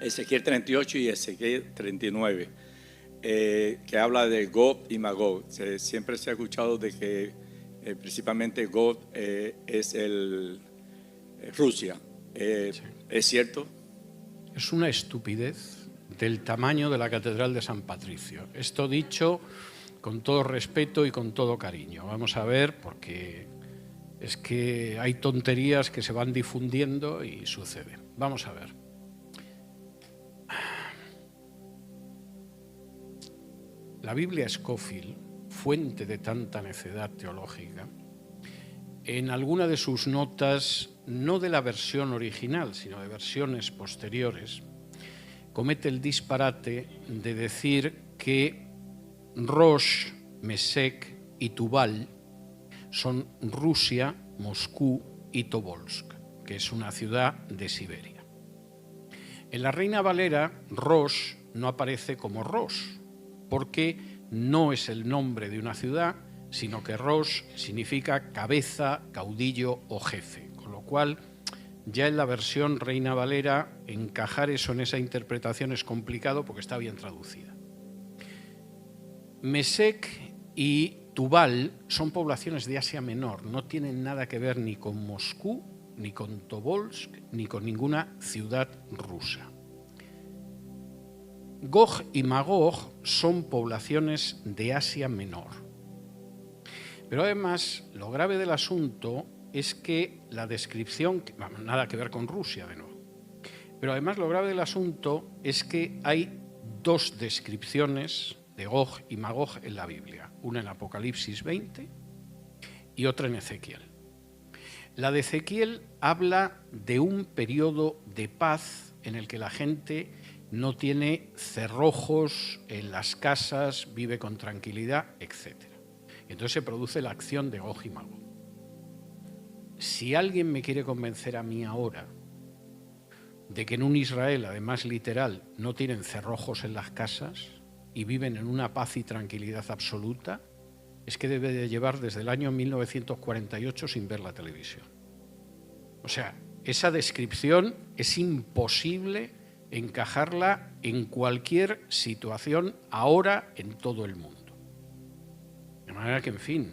Ezequiel 38 y Ezequiel 39, que habla de Gog y Magog. Siempre se ha escuchado de que principalmente Gog es Rusia. Sí. ¿Es cierto? Es una estupidez del tamaño de la Catedral de San Patricio. Esto dicho con todo respeto y con todo cariño. Vamos a ver, porque es que hay tonterías que se van difundiendo y sucede. Vamos a ver. La Biblia Scofield, fuente de tanta necedad teológica, en alguna de sus notas, no de la versión original, sino de versiones posteriores, comete el disparate de decir que Rosh, Mesec y Tubal son Rusia, Moscú y Tobolsk, que es una ciudad de Siberia. En la Reina Valera, Rosh no aparece como Rosh, porque no es el nombre de una ciudad, sino que Rosh significa cabeza, caudillo o jefe, con lo cual ya en la versión Reina Valera encajar eso en esa interpretación es complicado porque está bien traducida. Mesec y Tubal son poblaciones de Asia Menor, no tienen nada que ver ni con Moscú, ni con Tobolsk, ni con ninguna ciudad rusa. Gog y Magog son poblaciones de Asia Menor. Pero además, lo grave del asunto es que la descripción, nada que ver con Rusia de nuevo, pero además lo grave del asunto es que hay dos descripciones de Gog y Magog en la Biblia, una en Apocalipsis 20 y otra en Ezequiel. La de Ezequiel habla de un periodo de paz en el que la gente no tiene cerrojos en las casas, vive con tranquilidad, etc. Entonces se produce la acción de Gog y Magog. Si alguien me quiere convencer a mí ahora de que en un Israel, además literal, no tienen cerrojos en las casas y viven en una paz y tranquilidad absoluta, es que debe de llevar desde el año 1948 sin ver la televisión. O sea, esa descripción es imposible encajarla en cualquier situación ahora en todo el mundo. De manera que, en fin,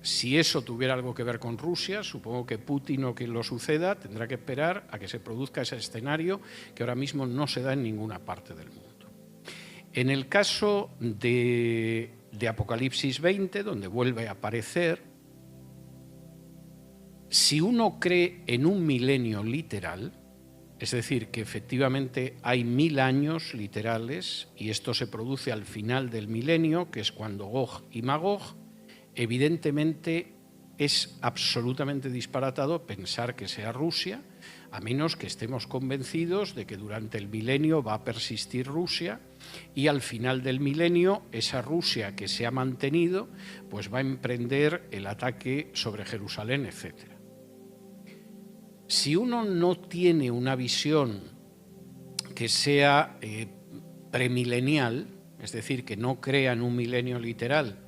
si eso tuviera algo que ver con Rusia, supongo que Putin o quien lo suceda tendrá que esperar a que se produzca ese escenario que ahora mismo no se da en ninguna parte del mundo. En el caso de Apocalipsis 20, donde vuelve a aparecer, si uno cree en un milenio literal, es decir, que efectivamente hay 1000 años literales y esto se produce al final del milenio, que es cuando Gog y Magog, evidentemente es absolutamente disparatado pensar que sea Rusia, a menos que estemos convencidos de que durante el milenio va a persistir Rusia y al final del milenio esa Rusia que se ha mantenido pues va a emprender el ataque sobre Jerusalén, etc. Si uno no tiene una visión que sea premilenial, es decir, que no crea en un milenio literal,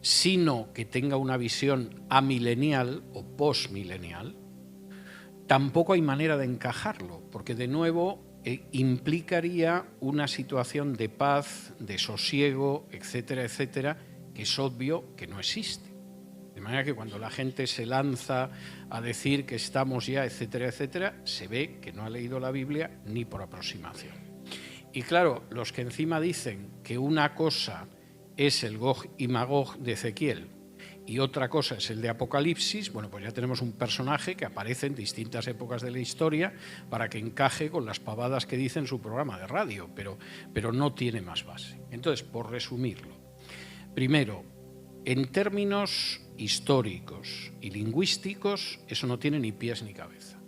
sino que tenga una visión amilenial o postmilenial, tampoco hay manera de encajarlo, porque de nuevo implicaría una situación de paz, de sosiego, etcétera, etcétera, que es obvio que no existe. De manera que cuando la gente se lanza a decir que estamos ya, etcétera, etcétera, se ve que no ha leído la Biblia ni por aproximación. Y claro, los que encima dicen que una cosa es el Gog y Magog de Ezequiel y otra cosa es el de Apocalipsis, bueno, pues ya tenemos un personaje que aparece en distintas épocas de la historia para que encaje con las pavadas que dice en su programa de radio, pero no tiene más base. Entonces, por resumirlo, primero, en términos históricos y lingüísticos, eso no tiene ni pies ni cabeza.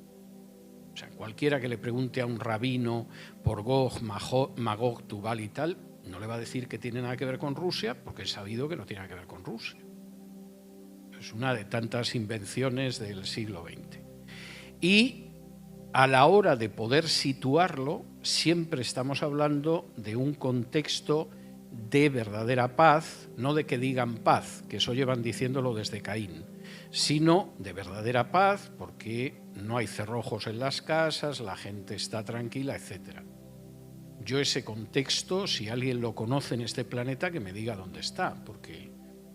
O sea, cualquiera que le pregunte a un rabino por Gog, Magog, Tubal y tal, no le va a decir que tiene nada que ver con Rusia, porque es sabido que no tiene nada que ver con Rusia. Es una de tantas invenciones del siglo XX. Y a la hora de poder situarlo, siempre estamos hablando de un contexto de verdadera paz, no de que digan paz, que eso llevan diciéndolo desde Caín, sino de verdadera paz, porque no hay cerrojos en las casas, la gente está tranquila, etc. yo ese contexto, si alguien lo conoce en este planeta, que me diga dónde está, porque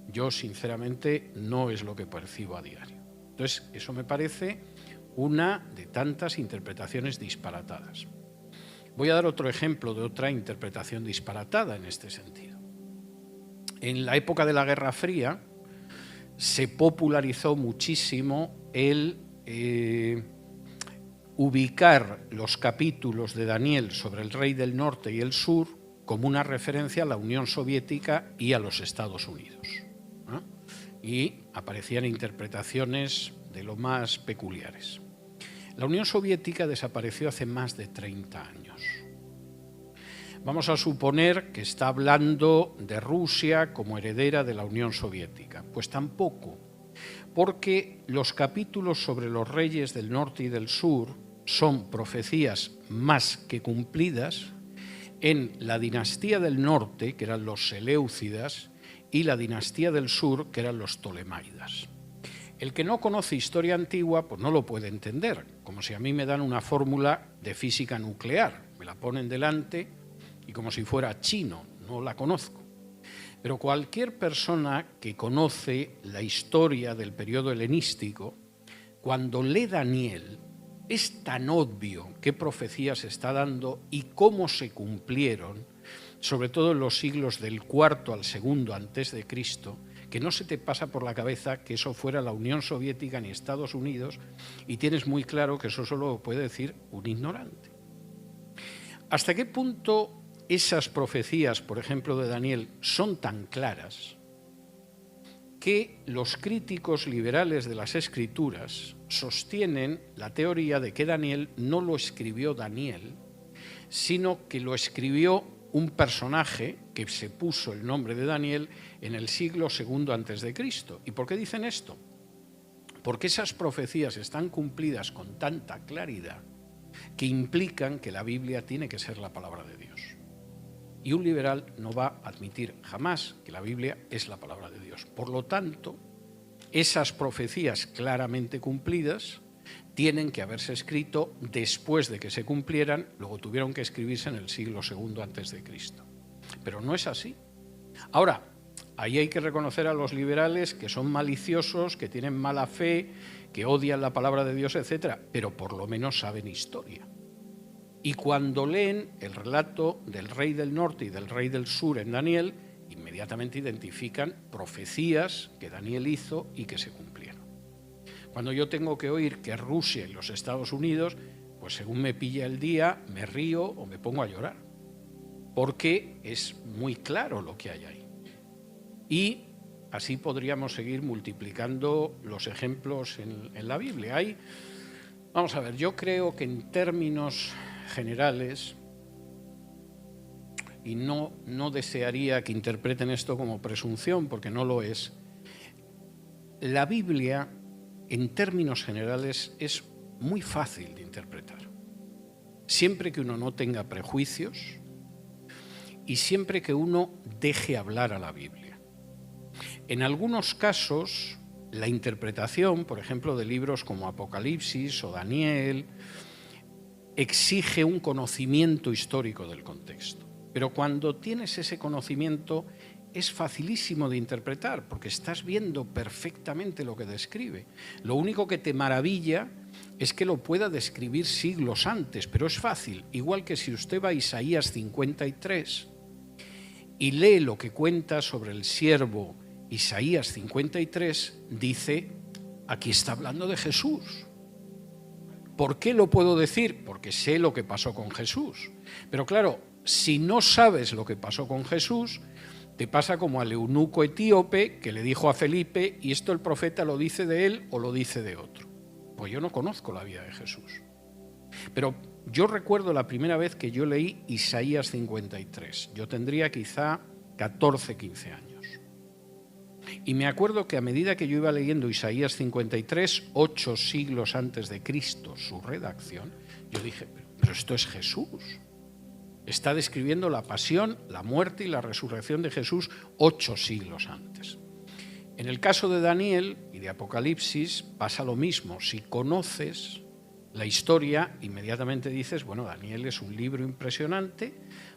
yo sinceramente no es lo que percibo a diario. Entonces, eso me parece una de tantas interpretaciones disparatadas. Voy a dar otro ejemplo de otra interpretación disparatada en este sentido. En la época de la Guerra Fría se popularizó muchísimo el ubicar los capítulos de Daniel sobre el rey del norte y el sur como una referencia a la Unión Soviética y a los Estados Unidos, ¿no? Y aparecían interpretaciones de lo más peculiares. La Unión Soviética desapareció hace más de 30 años. Vamos a suponer que está hablando de Rusia como heredera de la Unión Soviética. Pues tampoco, porque los capítulos sobre los reyes del norte y del sur son profecías más que cumplidas en la dinastía del norte, que eran los Seleucidas, y la dinastía del sur, que eran los Ptolemaidas. El que no conoce historia antigua, pues no lo puede entender, como si a mí me dan una fórmula de física nuclear, me la ponen delante y como si fuera chino, no la conozco. Pero cualquier persona que conoce la historia del periodo helenístico, cuando lee Daniel, es tan obvio qué profecías está dando y cómo se cumplieron, sobre todo en los siglos del IV al II antes de Cristo, que no se te pasa por la cabeza que eso fuera la Unión Soviética ni Estados Unidos, y tienes muy claro que eso solo lo puede decir un ignorante. ¿Hasta qué punto esas profecías, por ejemplo, de Daniel, son tan claras que los críticos liberales de las Escrituras sostienen la teoría de que Daniel no lo escribió Daniel, sino que lo escribió un personaje que se puso el nombre de Daniel en el siglo II antes de Cristo? ¿Y por qué dicen esto? Porque esas profecías están cumplidas con tanta claridad que implican que la Biblia tiene que ser la palabra de Dios. Y un liberal no va a admitir jamás que la Biblia es la palabra de Dios. Por lo tanto, esas profecías claramente cumplidas tienen que haberse escrito después de que se cumplieran, luego tuvieron que escribirse en el siglo II antes de Cristo. Pero no es así. Ahora, ahí hay que reconocer a los liberales que son maliciosos, que tienen mala fe, que odian la palabra de Dios, etc., pero por lo menos saben historia. Y cuando leen el relato del rey del norte y del rey del sur en Daniel, inmediatamente identifican profecías que Daniel hizo y que se cumplieron. Cuando yo tengo que oír que Rusia y los Estados Unidos, pues según me pilla el día, me río o me pongo a llorar, porque es muy claro lo que hay ahí. Y así podríamos seguir multiplicando los ejemplos en la Biblia. Vamos a ver, yo creo que en términos generales, y no desearía que interpreten esto como presunción, porque no lo es, la Biblia, en términos generales, es muy fácil de interpretar. Siempre que uno no tenga prejuicios y siempre que uno deje hablar a la Biblia. En algunos casos, la interpretación, por ejemplo, de libros como Apocalipsis o Daniel, exige un conocimiento histórico del contexto. Pero cuando tienes ese conocimiento es facilísimo de interpretar porque estás viendo perfectamente lo que describe. Lo único que te maravilla es que lo pueda describir siglos antes, pero es fácil. Igual que si usted va a Isaías 53 y lee lo que cuenta sobre el siervo Isaías 53, dice, aquí está hablando de Jesús. ¿Por qué lo puedo decir? Porque sé lo que pasó con Jesús. Pero claro, si no sabes lo que pasó con Jesús, te pasa como al eunuco etíope que le dijo a Felipe, ¿y esto el profeta lo dice de él o lo dice de otro? Pues yo no conozco la vida de Jesús. Pero yo recuerdo la primera vez que yo leí Isaías 53. Yo tendría quizá 14, 15 años. Y me acuerdo que a medida que yo iba leyendo Isaías 53, 8 siglos antes de Cristo, su redacción, yo dije, pero esto es Jesús. Está describiendo la pasión, la muerte y la resurrección de Jesús 8 siglos antes. En el caso de Daniel y de Apocalipsis pasa lo mismo. Si conoces la historia, inmediatamente dices, bueno, Daniel es un libro impresionante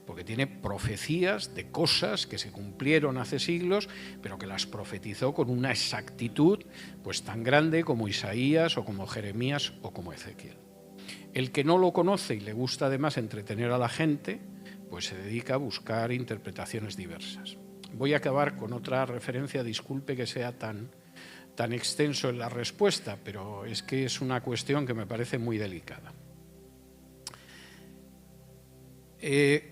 porque tiene profecías de cosas que se cumplieron hace siglos, pero que las profetizó con una exactitud pues tan grande como Isaías o como Jeremías o como Ezequiel. El que no lo conoce y le gusta además entretener a la gente, pues se dedica a buscar interpretaciones diversas. Voy a acabar con otra referencia, disculpe que sea tan extenso en la respuesta, pero es que es una cuestión que me parece muy delicada.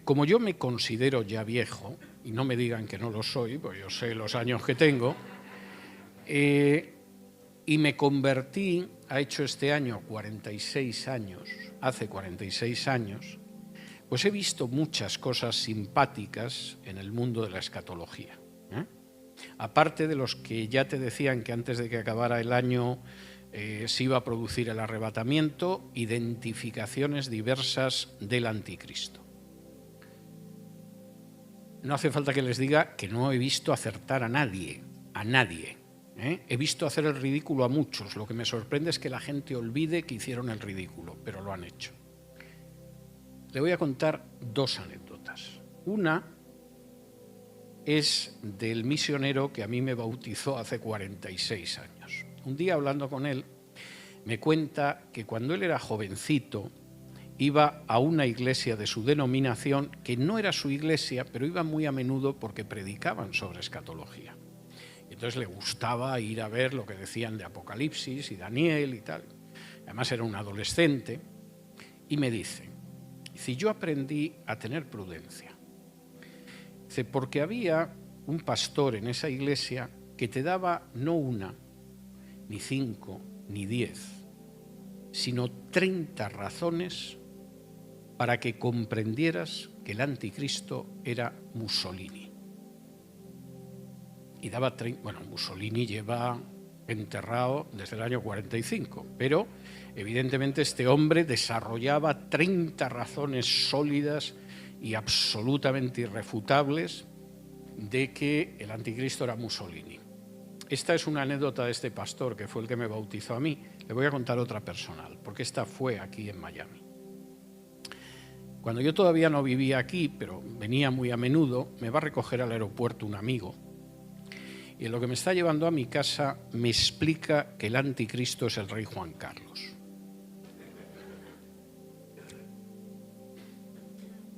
Como yo me considero ya viejo, y no me digan que no lo soy, pues yo sé los años que tengo, y me convertí, ha hecho este año 46 años, hace 46 años, pues he visto muchas cosas simpáticas en el mundo de la escatología. Aparte de los que ya te decían que antes de que acabara el año se iba a producir el arrebatamiento, identificaciones diversas del anticristo. No hace falta que les diga que no he visto acertar a nadie, He visto hacer el ridículo a muchos. Lo que me sorprende es que la gente olvide que hicieron el ridículo, pero lo han hecho. Le voy a contar dos anécdotas. Una es del misionero que a mí me bautizó hace 46 años. Un día, hablando con él, me cuenta que cuando él era jovencito iba a una iglesia de su denominación, que no era su iglesia, pero iba muy a menudo porque predicaban sobre escatología. Entonces le gustaba ir a ver lo que decían de Apocalipsis y Daniel y tal. Además era un adolescente. Y me dice, yo aprendí a tener prudencia. Dice, porque había un pastor en esa iglesia que te daba no una, ni 5, ni 10, sino 30 razones para que comprendieras que el anticristo era Mussolini. Y daba Mussolini lleva enterrado desde el año 45, pero evidentemente este hombre desarrollaba 30 razones sólidas y absolutamente irrefutables de que el anticristo era Mussolini. Esta es una anécdota de este pastor que fue el que me bautizó a mí. Le voy a contar otra personal, porque esta fue aquí en Miami. Cuando yo todavía no vivía aquí, pero venía muy a menudo, me va a recoger al aeropuerto un amigo. Y en lo que me está llevando a mi casa me explica que el anticristo es el rey Juan Carlos.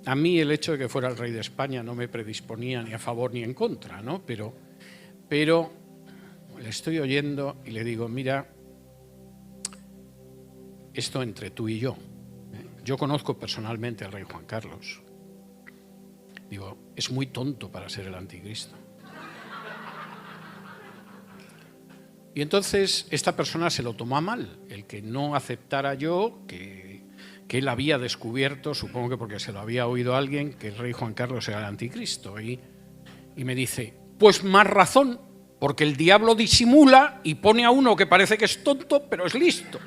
A mí el hecho de que fuera el rey de España no me predisponía ni a favor ni en contra, ¿no? Pero le estoy oyendo y le digo, mira, esto entre tú y yo. Yo conozco personalmente al rey Juan Carlos. Digo, es muy tonto para ser el anticristo. Y entonces esta persona se lo tomó a mal, el que no aceptara yo que él había descubierto, supongo que porque se lo había oído a alguien, que el rey Juan Carlos era el anticristo. Y me dice, pues más razón, porque el diablo disimula y pone a uno que parece que es tonto, pero es listo.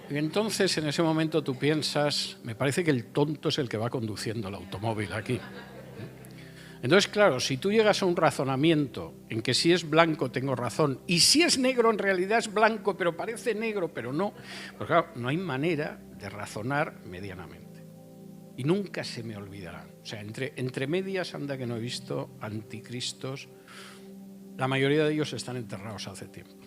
Y entonces en ese momento tú piensas, me parece que el tonto es el que va conduciendo el automóvil aquí. Entonces, claro, si tú llegas a un razonamiento en que si es blanco tengo razón y si es negro en realidad es blanco pero parece negro, pero no, pues claro, no hay manera de razonar medianamente. Y nunca se me olvidará. O sea, entre medias anda que no he visto anticristos. La mayoría de ellos están enterrados hace tiempo.